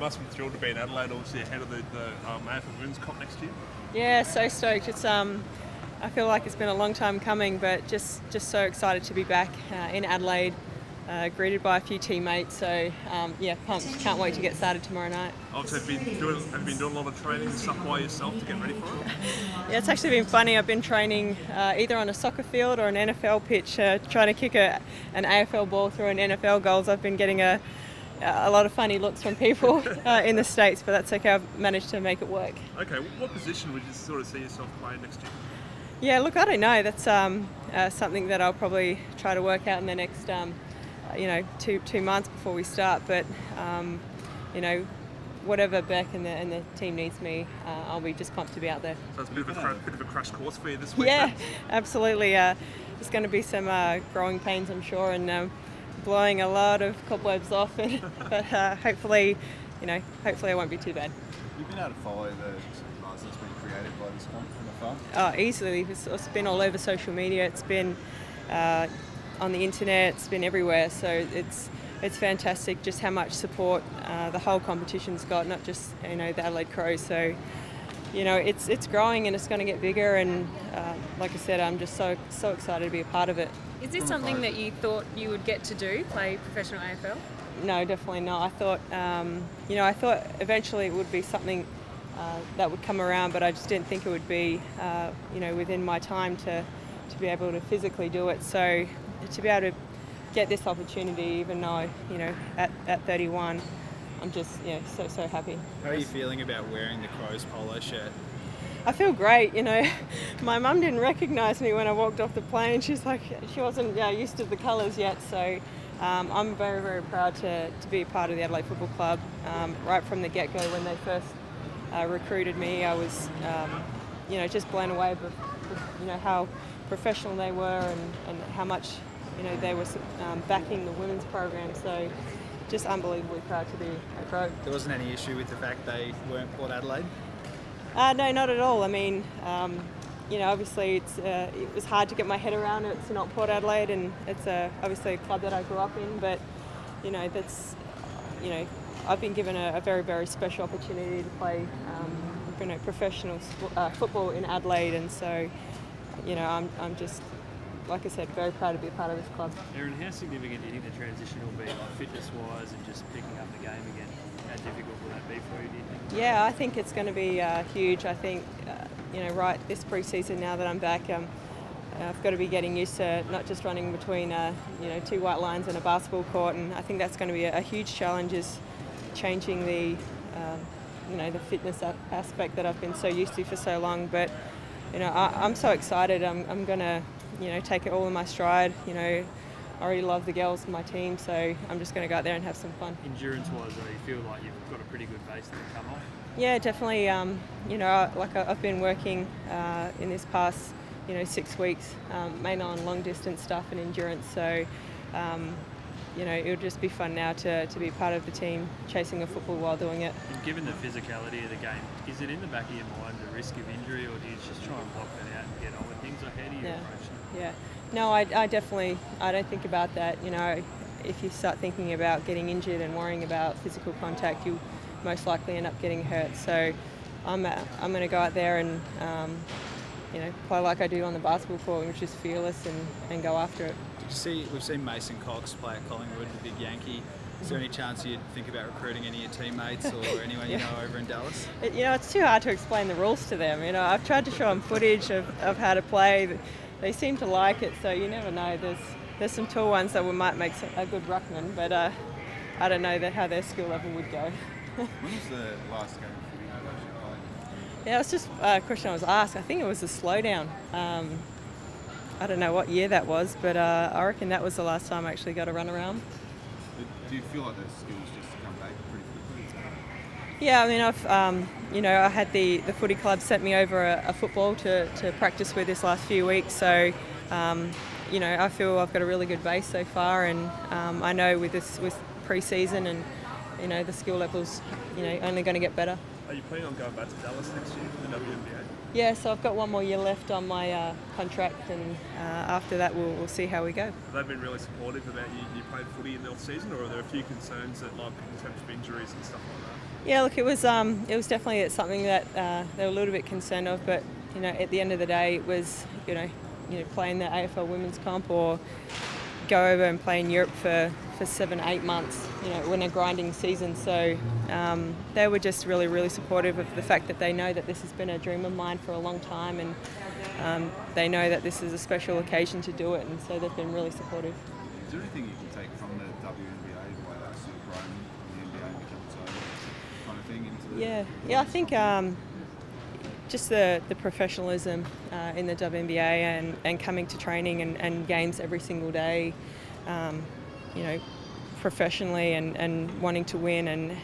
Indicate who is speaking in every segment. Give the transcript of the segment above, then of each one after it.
Speaker 1: must be thrilled to be in Adelaide, obviously ahead of the AFL Women's Cup next year.
Speaker 2: Yeah, so stoked. It's I feel like it's been a long time coming, but just so excited to be back in Adelaide, greeted by a few teammates. So yeah, pumped. Can't wait to get started tomorrow night.
Speaker 1: Obviously, have you been doing a lot of training and stuff by yourself to get ready for it?
Speaker 2: Yeah, it's actually been funny. I've been training either on a soccer field or an NFL pitch, trying to kick an AFL ball through an NFL goals. I've been getting a lot of funny looks from people in the States, but that's okay. I've managed to make it work.
Speaker 1: Okay, what position would you sort of see yourself playing next year?
Speaker 2: Yeah, look, I don't know. That's something that I'll probably try to work out in the next, two months before we start. But whatever Beck and the team needs me, I'll be just pumped to be out there.
Speaker 1: So it's a bit of a crash course for you this week.
Speaker 2: Yeah,
Speaker 1: then?
Speaker 2: Absolutely. There's going to be some growing pains, I'm sure, and blowing a lot of cobwebs off. But hopefully it won't be too bad.
Speaker 3: You've been able to follow the buzz that's been created by this comp from afar?
Speaker 2: Oh, easily. It's been all over social media. It's been on the internet. It's been everywhere. So it's fantastic just how much support the whole competition's got, not just the Adelaide Crows. So it's growing and it's going to get bigger. And like I said, I'm just so excited to be a part of it.
Speaker 4: Is this something that you thought you would get to do, play professional AFL?
Speaker 2: No, definitely not. I thought, I thought eventually it would be something that would come around, but I just didn't think it would be, within my time to be able to physically do it. So to be able to get this opportunity, even though, at 31, I'm just, so happy.
Speaker 5: How are you feeling about wearing the Crows polo shirt?
Speaker 2: I feel great. My mum didn't recognise me when I walked off the plane. She's like, she wasn't used to the colours yet. So I'm very, very proud to be a part of the Adelaide Football Club. Right from the get-go, when they first recruited me, I was, just blown away by, how professional they were and how much, they were backing the women's program. So just unbelievably proud to be a Crow.
Speaker 5: There wasn't any issue with the fact they weren't Port Adelaide?
Speaker 2: No, not at all. I mean, obviously it was hard to get my head around. It's not Port Adelaide, and it's obviously a club that I grew up in. But I've been given a very, very special opportunity to play professional football in Adelaide, and so I'm just, like I said, very proud to be a part of this club.
Speaker 6: Erin, how significant do you think the transition will be, fitness-wise, and just picking up the game again? How difficult will that be for you, do you think?
Speaker 2: Yeah, I think it's going to be huge. I think, right this pre-season now that I'm back, I've got to be getting used to not just running between, two white lines and a basketball court, and I think that's going to be a huge challenge, is changing the, the fitness aspect that I've been so used to for so long. But, I'm so excited. I'm going to, take it all in my stride. I already love the girls in my team, so I'm just going to go out there and have some fun.
Speaker 6: Endurance-wise, though, you feel like you've got a pretty good base to come off?
Speaker 2: Yeah, definitely. I've been working in this past, 6 weeks, mainly on long-distance stuff and endurance. So, it'll just be fun now to be part of the team chasing a football while doing it.
Speaker 6: And given the physicality of the game, is it in the back of your mind the risk of injury, or do you just try and block that out and get on with things? Or how do you approach it?
Speaker 2: Yeah. No, I definitely, I don't think about that. If you start thinking about getting injured and worrying about physical contact, you most likely end up getting hurt. So I'm going to go out there and, play like I do on the basketball court, which is fearless and go after it.
Speaker 5: We've seen Mason Cox play at Collingwood, the big Yankee. Is there any chance you'd think about recruiting any of your teammates or anyone you know over in Dallas?
Speaker 2: It's too hard to explain the rules to them. I've tried to show them footage of how to play. They seem to like it, so you never know. There's some tall ones that might make a good ruckman, but I don't know how their skill level would go.
Speaker 3: When was the last game of footy you actually played?
Speaker 2: Yeah, it's just a question I was asked. I think it was a slowdown. I don't know what year that was, but I reckon that was the last time I actually got to run around.
Speaker 3: Do you feel like those skills just come back pretty quickly?
Speaker 2: Yeah, I mean, I had the footy club sent me over a football to practice with this last few weeks. So, I feel I've got a really good base so far, and I know with pre-season and the skill levels, only going to get better.
Speaker 1: Are you planning on going back to Dallas next year for the WNBA?
Speaker 2: Yeah, so I've got one more year left on my contract, and after that we'll see how we go.
Speaker 1: Have they been really supportive about you playing footy in the off-season, or are there a few concerns that, like, in terms of injuries and stuff like that?
Speaker 2: Yeah, look, it was definitely something that they were a little bit concerned of, but at the end of the day, it was playing the AFL Women's Comp or go over and play in Europe for 7-8 months, when a grinding season. So they were just really, really supportive of the fact that they know that this has been a dream of mine for a long time, and they know that this is a special occasion to do it, and so they've been really supportive.
Speaker 3: Is there anything you can take from the WNBA, the way that's sort of grown in the NBA and become its own kind of thing into the...
Speaker 2: Yeah, I think just the professionalism in the WNBA and coming to training and games every single day, professionally and wanting to win, and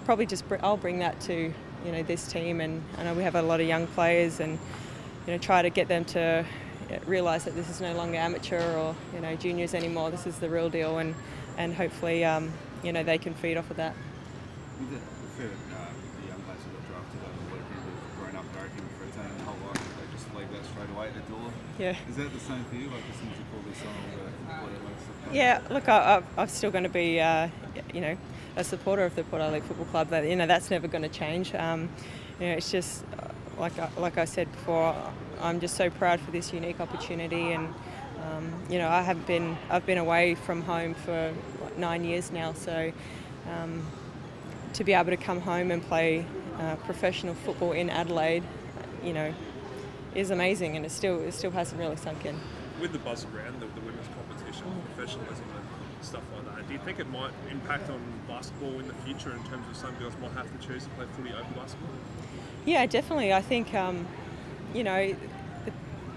Speaker 2: probably I'll bring that to this team, and I know we have a lot of young players, and try to get them to realise that this is no longer amateur or juniors anymore. This is the real deal, and hopefully they can feed off of that.
Speaker 3: With the young players who got drafted over the weekend have grown up working for a team their whole life, they just leave that straight away at the door.
Speaker 2: Yeah.
Speaker 3: Is that the same for you? Like, as soon as you pull this on, all the employer makes it?
Speaker 2: Yeah, look, I'm still going to be, a supporter of the Port Adelaide Football Club. That that's never going to change. It's just like I said before, I'm just so proud for this unique opportunity, and I've been away from home for 9 years now, so to be able to come home and play professional football in Adelaide, is amazing, and it still hasn't really sunk in.
Speaker 1: With the buzz around the women's competition, professionalism and stuff like that, do you think it might impact on basketball in the future in terms of some girls might have to choose to play footy over basketball?
Speaker 2: Yeah, definitely. I think the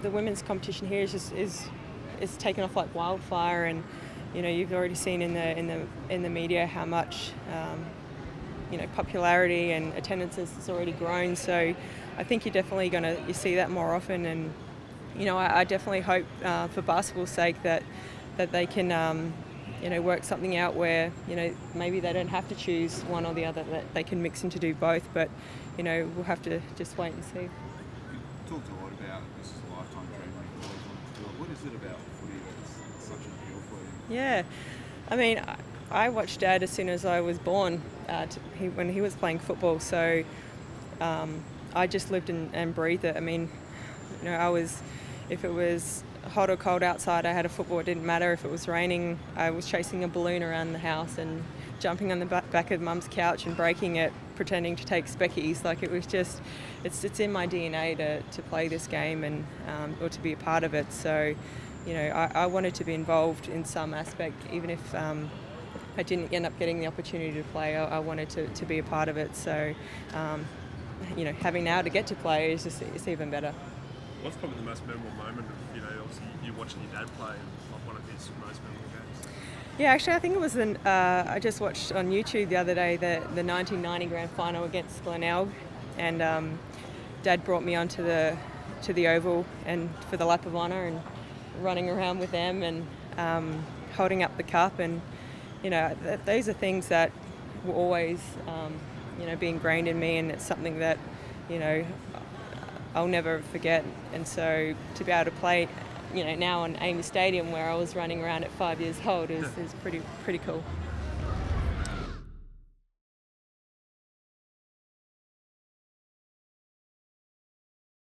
Speaker 2: women's competition here is taken off like wildfire, and you've already seen in the media how much popularity and attendance has already grown. So I think you're definitely going to see that more often, and I definitely hope for basketball's sake that they can work something out where maybe they don't have to choose one or the other, that they can mix and to do both, but we'll have to just wait and see.
Speaker 3: You talked a lot about this is a lifetime dream, like you always wanted to do it. What is it about footy that's such an appeal for you?
Speaker 2: Yeah, I mean, I watched Dad as soon as I was born when he was playing football, so I just lived and breathed it. I mean, if it was hot or cold outside, I had a football. It didn't matter. If it was raining, I was chasing a balloon around the house and jumping on the back of Mum's couch and breaking it, pretending to take speckies. Like, it was just, it's in my DNA to play this game and or to be a part of it. So, I wanted to be involved in some aspect, even if I didn't end up getting the opportunity to play. I wanted to be a part of it. So, having now to get to play is it's even better.
Speaker 1: What's probably the most memorable moment of, obviously you watching your dad play, and one of his most memorable games?
Speaker 2: Yeah, actually, I think it was I just watched on YouTube the other day the 1990 Grand Final against Glenelg, and Dad brought me onto the oval and for the lap of honour, and running around with them and holding up the cup, and those are things that will always be ingrained in me, and it's something that I'll never forget. And so to be able to play now on Amy Stadium, where I was running around at 5 years old, is pretty cool.